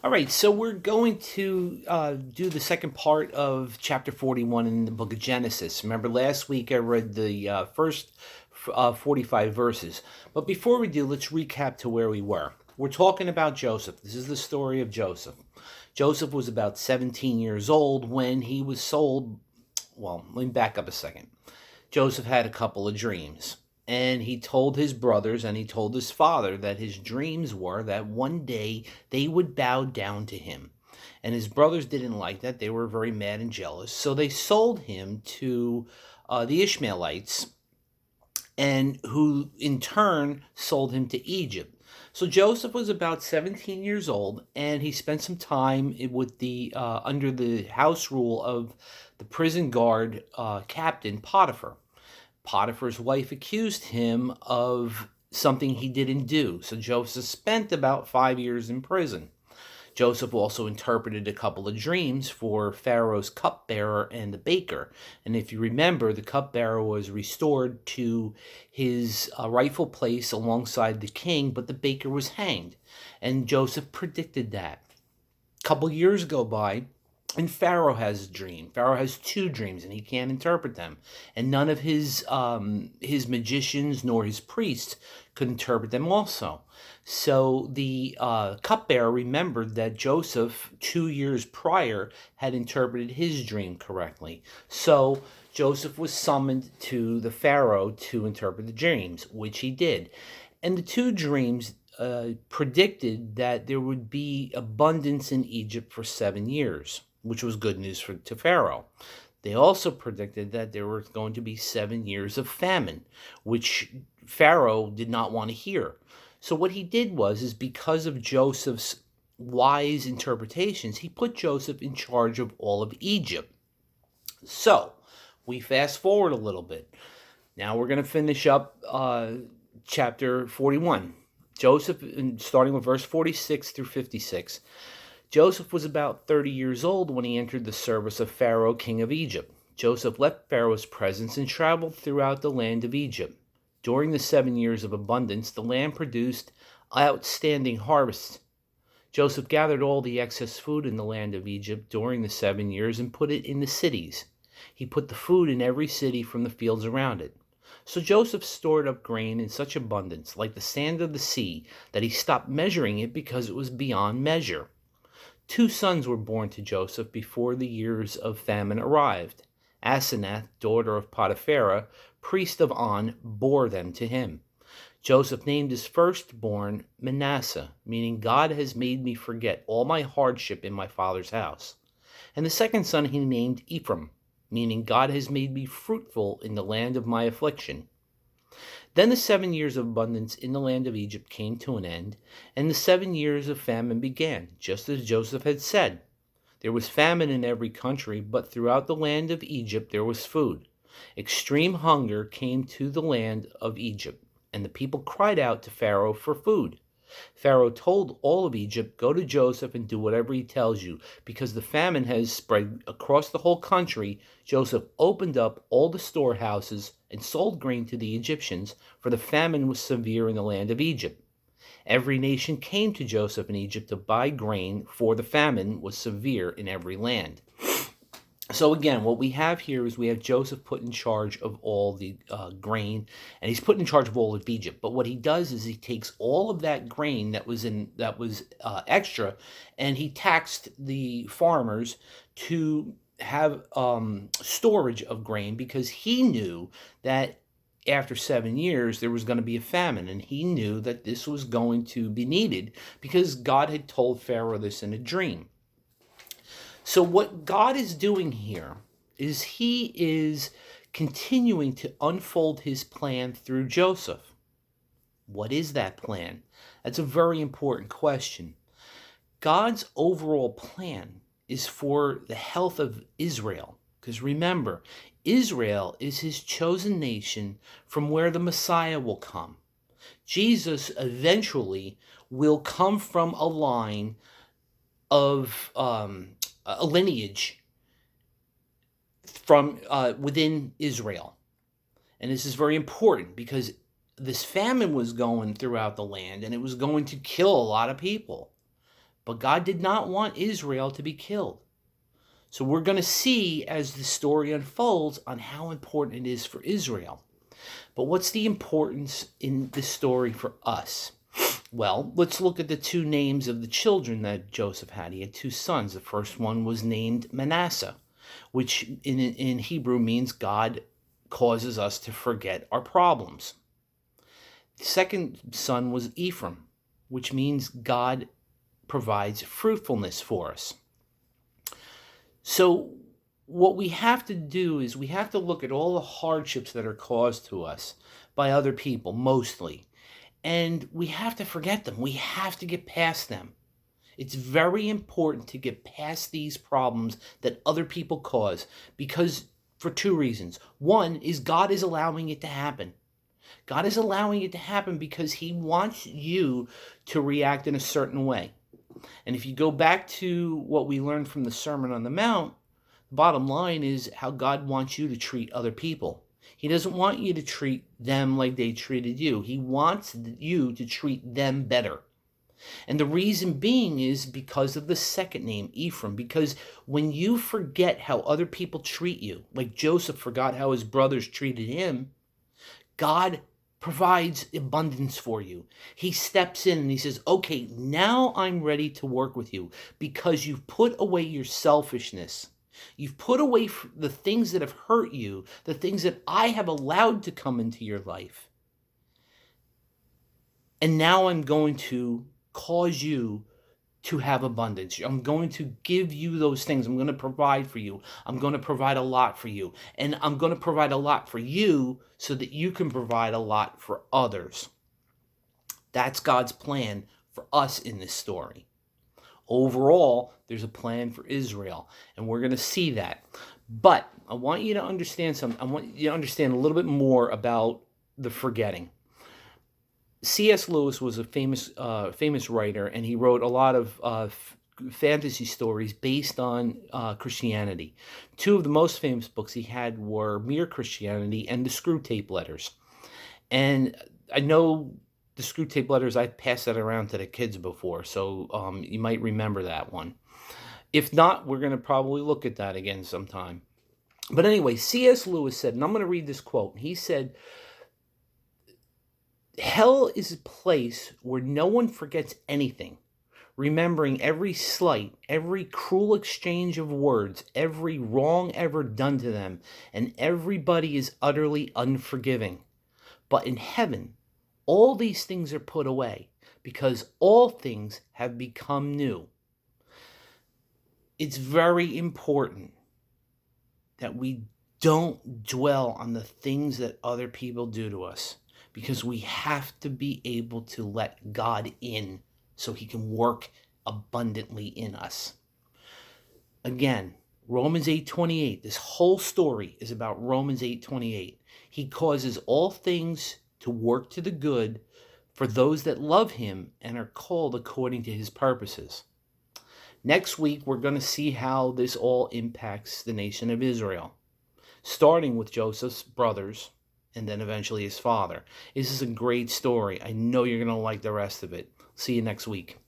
All right, so we're going to do the second part of chapter 41 in the book of Genesis. Remember, last week I read the first 45 verses. But before we do, let's recap to where we were. We're talking about Joseph. This is the story of Joseph. Joseph was about 17 years old when he was sold. Well, let me back up a second. Joseph had a couple of dreams. And he told his brothers and he told his father that his dreams were that one day they would bow down to him. And his brothers didn't like that. They were very mad and jealous. So they sold him to the Ishmaelites, and who in turn sold him to Egypt. So Joseph was about 17 years old, and he spent some time with the under the house rule of the prison guard captain Potiphar. Potiphar's wife accused him of something he didn't do. So Joseph spent about 5 years in prison. Joseph also interpreted a couple of dreams for Pharaoh's cupbearer and the baker. And if you remember, the cupbearer was restored to his rightful place alongside the king, but the baker was hanged. And Joseph predicted that. A couple years go by, and Pharaoh has a dream. Pharaoh has two dreams, and he can't interpret them. And none of his magicians nor his priests could interpret them also. So the cupbearer remembered that Joseph, 2 years prior, had interpreted his dream correctly. So Joseph was summoned to the Pharaoh to interpret the dreams, which he did. And the two dreams predicted that there would be abundance in Egypt for 7 years, which was good news to Pharaoh. They also predicted that there was going to be 7 years of famine, which Pharaoh did not want to hear. So what he did is because of Joseph's wise interpretations, he put Joseph in charge of all of Egypt. So we fast forward a little bit. Now we're going to finish up chapter 41. Joseph, starting with verse 46 through 56. Joseph was about 30 years old when he entered the service of Pharaoh, king of Egypt. Joseph left Pharaoh's presence and traveled throughout the land of Egypt. During the 7 years of abundance, the land produced outstanding harvests. Joseph gathered all the excess food in the land of Egypt during the 7 years and put it in the cities. He put the food in every city from the fields around it. So Joseph stored up grain in such abundance, like the sand of the sea, that he stopped measuring it because it was beyond measure. 2 sons were born to Joseph before the years of famine arrived. Asenath, daughter of Potiphera, priest of On, bore them to him. Joseph named his firstborn Manasseh, meaning God has made me forget all my hardship in my father's house. And the second son he named Ephraim, meaning God has made me fruitful in the land of my affliction. Then the 7 years of abundance in the land of Egypt came to an end, and the 7 years of famine began, just as Joseph had said. There was famine in every country, but throughout the land of Egypt there was food. Extreme hunger came to the land of Egypt, and the people cried out to Pharaoh for food. Pharaoh told all of Egypt, "Go to Joseph and do whatever he tells you." Because the famine has spread across the whole country, Joseph opened up all the storehouses and sold grain to the Egyptians, for the famine was severe in the land of Egypt. Every nation came to Joseph in Egypt to buy grain, for the famine was severe in every land. So again, what we have here is we have Joseph put in charge of all the grain, and he's put in charge of all of Egypt. But what he does is he takes all of that grain that was extra, and he taxed the farmers to have storage of grain, because he knew that after 7 years there was going to be a famine, and he knew that this was going to be needed because God had told Pharaoh this in a dream. So what God is doing here is he is continuing to unfold his plan through Joseph. What is that plan? That's a very important question. God's overall plan is for the health of Israel. Because remember, Israel is his chosen nation from where the Messiah will come. Jesus eventually will come from a line of a lineage from within Israel. And this is very important because this famine was going throughout the land and it was going to kill a lot of people. But God did not want Israel to be killed. So we're going to see as the story unfolds on how important it is for Israel. But what's the importance in this story for us? Well, let's look at the two names of the children that Joseph had. He had two sons. The first one was named Manasseh, which in Hebrew means God causes us to forget our problems. The second son was Ephraim, which means God provides fruitfulness for us. So what we have to do is we have to look at all the hardships that are caused to us by other people, mostly. And we have to forget them. We have to get past them. It's very important to get past these problems that other people cause, because for two reasons. One is God is allowing it to happen. God is allowing it to happen because he wants you to react in a certain way. And if you go back to what we learned from the Sermon on the Mount, the bottom line is how God wants you to treat other people. He doesn't want you to treat them like they treated you. He wants you to treat them better. And the reason being is because of the second name, Ephraim. Because when you forget how other people treat you, like Joseph forgot how his brothers treated him, God provides abundance for you. He steps in and he says, okay, now I'm ready to work with you because you've put away your selfishness. You've put away the things that have hurt you, the things that I have allowed to come into your life. And now I'm going to cause you to have abundance. I'm going to give you those things. I'm going to provide for you. I'm going to provide a lot for you. And I'm going to provide a lot for you so that you can provide a lot for others. That's God's plan for us in this story. Overall, there's a plan for Israel, and we're going to see that. But I want you to understand something. I want you to understand a little bit more about the forgetting. C.S. Lewis was a famous writer, and he wrote a lot of fantasy stories based on Christianity. Two of the most famous books he had were Mere Christianity and The Screwtape Letters. And I know The Screwtape Letters, I've passed that around to the kids before, so you might remember that one. If not, we're going to probably look at that again sometime. But anyway, C.S. Lewis said, and I'm going to read this quote. He said, "Hell is a place where no one forgets anything, remembering every slight, every cruel exchange of words, every wrong ever done to them, and everybody is utterly unforgiving. But in heaven, all these things are put away, because all things have become new." It's very important that we don't dwell on the things that other people do to us, because we have to be able to let God in so he can work abundantly in us. Again, Romans 8:28, this whole story is about Romans 8:28. He causes all things to work to the good for those that love him and are called according to his purposes. Next week, we're going to see how this all impacts the nation of Israel, starting with Joseph's brothers and then eventually his father. This is a great story. I know you're going to like the rest of it. See you next week.